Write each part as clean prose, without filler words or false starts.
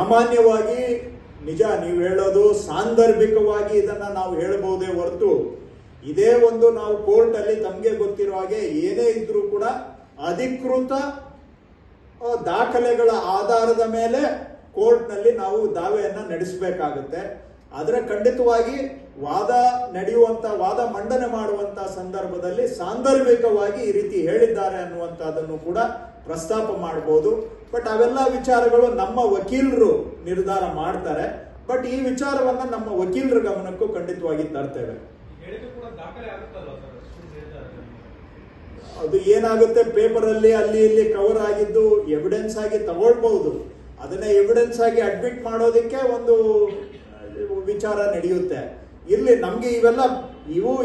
ಸಾಮಾನ್ಯವಾಗಿ ನಿಜ ನೀವು ಹೇಳೋದು ಸಾಂದರ್ಭಿಕವಾಗಿ ಇದನ್ನ ನಾವು ಹೇಳಬಹುದೇ ಹೊರತು ಇದೇ ಒಂದು ನಾವು ಕೋರ್ಟ್ ಅಲ್ಲಿ ತಮಗೆ ಗೊತ್ತಿರೋ ಹಾಗೆ ಏನೇ ಇದ್ರೂ ಕೂಡ ಅಧಿಕೃತ ದಾಖಲೆಗಳ ಆಧಾರದ ಮೇಲೆ ಕೋರ್ಟ್ ನಲ್ಲಿ ನಾವು ದಾವೆಯನ್ನ ನಡೆಸಬೇಕಾಗುತ್ತೆ. ಆದರೆ ಖಂಡಿತವಾಗಿ ವಾದ ಮಂಡನೆ ಮಾಡುವಂತ ಸಂದರ್ಭದಲ್ಲಿ ಸಾಂದರ್ಭಿಕವಾಗಿ ಈ ರೀತಿ ಹೇಳಿದ್ದಾರೆ ಅನ್ನುವಂಥದ್ದನ್ನು ಕೂಡ ಪ್ರಸ್ತಾಪ ಮಾಡಬಹುದು. ಬಟ್ ಅವೆಲ್ಲ ವಿಚಾರಗಳು ನಮ್ಮ ವಕೀಲರು ನಿರ್ಧಾರ ಮಾಡ್ತಾರೆ. ಬಟ್ ಈ ವಿಚಾರವನ್ನ ನಮ್ಮ ವಕೀಲರ ಗಮನಕ್ಕೂ ಖಂಡಿತವಾಗಿ ತರ್ತೇವೆ. ಅದು ಏನಾಗುತ್ತೆ, ಪೇಪರ್ ಅಲ್ಲಿ ಅಲ್ಲಿ ಇಲ್ಲಿ ಕವರ್ ಆಗಿದ್ದು ಎವಿಡೆನ್ಸ್ ಆಗಿ ತಗೊಳ್ಬಹುದು. ಅದನ್ನ ಎವಿಡೆನ್ಸ್ ಆಗಿ ಅಡ್ಮಿಟ್ ಮಾಡೋದಕ್ಕೆ ಒಂದು ವಿಚಾರ ನಡೆಯುತ್ತೆ. ಇಲ್ಲಿ ನಮ್ಗೆ ಇವೆಲ್ಲ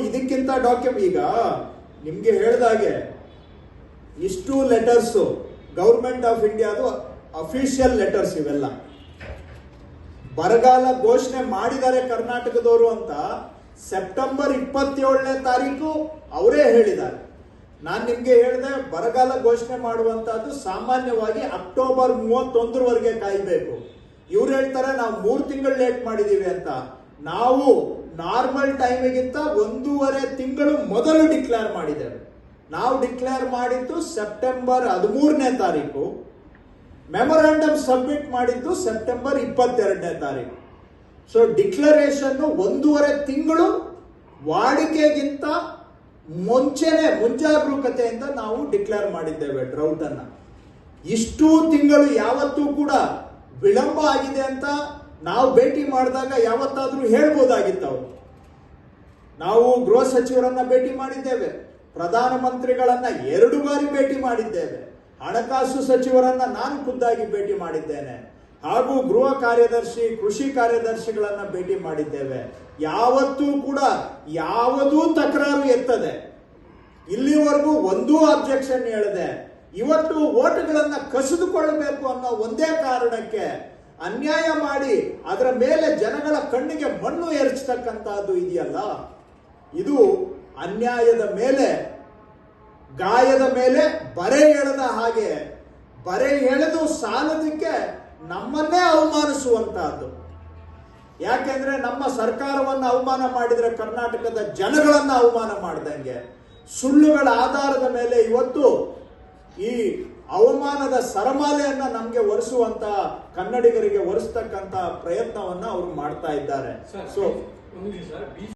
ಇದಕ್ಕಿಂತ ಡಾಕ್ಯುಮೆಂಟ್ ಈಗ ನಿಮ್ಗೆ ಹೇಳಿದಾಗೆ ಇಷ್ಟು ಲೆಟರ್ಸ್ ಗೌರ್ಮೆಂಟ್ ಆಫ್ ಇಂಡಿಯಾದು ಅಫಿಷಿಯಲ್ ಲೆಟರ್ಸ್ ಇವೆಲ್ಲ ಬರಗಾಲ ಘೋಷಣೆ ಮಾಡಿದ್ದಾರೆ ಕರ್ನಾಟಕದವರು ಅಂತ ಸೆಪ್ಟೆಂಬರ್ 27ನೇ ತಾರೀಕು ಅವರೇ ಹೇಳಿದ್ದಾರೆ. ನಾನು ನಿಮ್ಗೆ ಹೇಳಿದೆ ಬರಗಾಲ ಘೋಷಣೆ ಮಾಡುವಂತಹದ್ದು ಸಾಮಾನ್ಯವಾಗಿ ಅಕ್ಟೋಬರ್ 31ರವರೆಗೆ ಕಾಯಬೇಕು. ಇವ್ರು ಹೇಳ್ತಾರೆ ನಾವು 3 ತಿಂಗಳು ಲೇಟ್ ಮಾಡಿದೀವಿ ಅಂತ. ನಾವು ನಾರ್ಮಲ್ ಟೈಮಿಗಿಂತ 1.5 ತಿಂಗಳು ಮೊದಲು ಡಿಕ್ಲೇರ್ ಮಾಡಿದ್ದೇವೆ. ನಾವು ಡಿಕ್ಲೇರ್ ಮಾಡಿದ್ದು ಸೆಪ್ಟೆಂಬರ್ 13ನೇ ತಾರೀಕು, ಮೆಮೊರಾಂಡಮ್ ಸಬ್ಮಿಟ್ ಮಾಡಿದ್ದು ಸೆಪ್ಟೆಂಬರ್ 22ನೇ ತಾರೀಕು. ಸೊ ಡಿಕ್ಲರೇಷನ್ 1.5 ತಿಂಗಳು ವಾಡಿಕೆಗಿಂತ ಮುಂಜಾಗರೂಕತೆಯಿಂದ ನಾವು ಡಿಕ್ಲೇರ್ ಮಾಡಿದ್ದೇವೆ ಡ್ರೌಟ್ ಅನ್ನ. ಇಷ್ಟು ತಿಂಗಳು ಯಾವತ್ತೂ ಕೂಡ ವಿಳಂಬ ಆಗಿದೆ ಅಂತ ನಾವು ಭೇಟಿ ಮಾಡಿದಾಗ ಯಾವತ್ತಾದ್ರೂ ಹೇಳ್ಬೋದಾಗಿತ್ತು. ನಾವು ಗೃಹ ಸಚಿವರನ್ನ ಭೇಟಿ ಮಾಡಿದ್ದೇವೆ, ಪ್ರಧಾನಮಂತ್ರಿಗಳನ್ನ 2 ಬಾರಿ ಭೇಟಿ ಮಾಡಿದ್ದೇವೆ, ಹಣಕಾಸು ಸಚಿವರನ್ನ ನಾನು ಖುದ್ದಾಗಿ ಭೇಟಿ ಮಾಡಿದ್ದೇನೆ, ಹಾಗೂ ಗೃಹ ಕಾರ್ಯದರ್ಶಿ ಕೃಷಿ ಕಾರ್ಯದರ್ಶಿಗಳನ್ನ ಭೇಟಿ ಮಾಡಿದ್ದೇವೆ. ಯಾವತ್ತೂ ಕೂಡ ಯಾವುದೂ ತಕರಾರು ಎತ್ತದೆ, ಇಲ್ಲಿವರೆಗೂ ಒಂದೂ ಅಬ್ಜೆಕ್ಷನ್ ಹೇಳದೆ ಇವತ್ತು ಓಟುಗಳನ್ನ ಕಸಿದುಕೊಳ್ಳಬೇಕು ಅನ್ನೋ ಒಂದೇ ಕಾರಣಕ್ಕೆ ಅನ್ಯಾಯ ಮಾಡಿ ಅದರ ಮೇಲೆ ಜನಗಳ ಕಣ್ಣಿಗೆ ಮಣ್ಣು ಎರಚತಕ್ಕಂತಹದ್ದು ಇದೆಯಲ್ಲ, ಇದು ಅನ್ಯಾಯದ ಮೇಲೆ ಗಾಯದ ಮೇಲೆ ಬರೆ ಎಳೆದ ಹಾಗೆ, ಬರೆ ಎಳೆದು ಸಾಲದಕ್ಕೆ ನಮ್ಮನ್ನೇ ಅವಮಾನಿಸುವಂತಹದ್ದು. ಯಾಕೆಂದ್ರೆ ನಮ್ಮ ಸರ್ಕಾರವನ್ನು ಅವಮಾನ ಮಾಡಿದ್ರೆ ಕರ್ನಾಟಕದ ಜನಗಳನ್ನ ಅವಮಾನ ಮಾಡ್ದಂಗೆ, ಸುಳ್ಳುಗಳ ಆಧಾರದ ಮೇಲೆ ಇವತ್ತು ಈ ಅವಮಾನದ ಸರಮಾಲೆಯನ್ನ ನಮ್ಗೆ ಒರೆಸುವಂತ ಕನ್ನಡಿಗರಿಗೆ ಒರೆಸ್ತಕ್ಕಂತ ಪ್ರಯತ್ನವನ್ನ ಅವರು ಮಾಡ್ತಾ ಇದ್ದಾರೆ. ಸೊ